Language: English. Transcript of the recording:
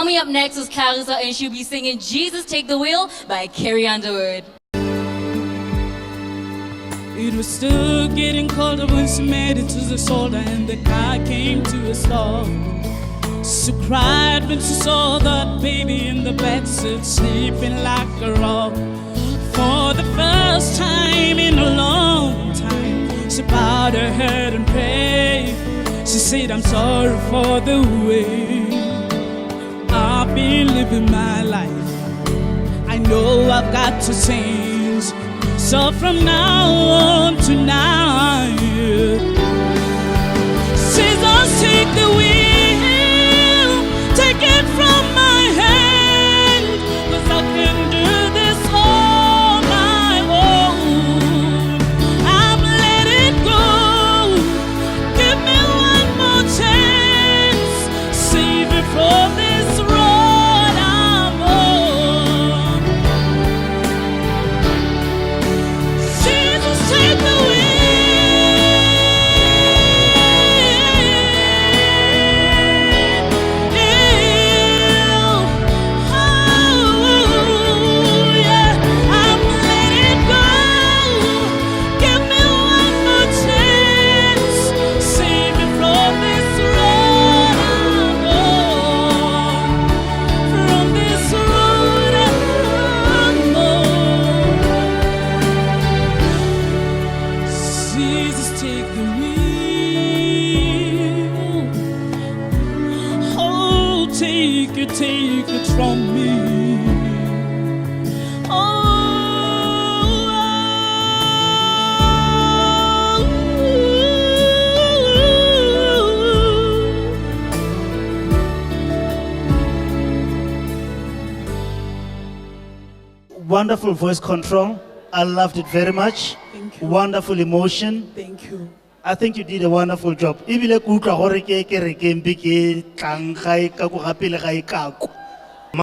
Coming up next is Carissa, and she'll be singing Jesus Take the Wheel by Carrie Underwood. It was still getting colder when she made it to the shoulder and the car came to a stop. She cried when she saw that baby in the backseat sleeping like a rock. For the first time in a long time, she bowed her head and prayed. She said, I'm sorry for the way I've been living my life. I know I've got to change. So from now on tonight, Jesus, take the wheel, take it from my hand, 'cause I can do this on my own. I'm letting go, give me one more chance, save me from this road I'm on. Jesus, take the wheel. Oh, yeah, I'm letting go. Give me one more chance. Save me from this road I'm on. From this road I'm on. Jesus, take the wheel. Oh, take it from me. Wonderful voice control. I loved it very much. Thank you. Wonderful emotion. Thank you. I think you did a wonderful job. Ebile ke utlwa gore ke re ke mpe ke tlang gae ka go gapele gae kako.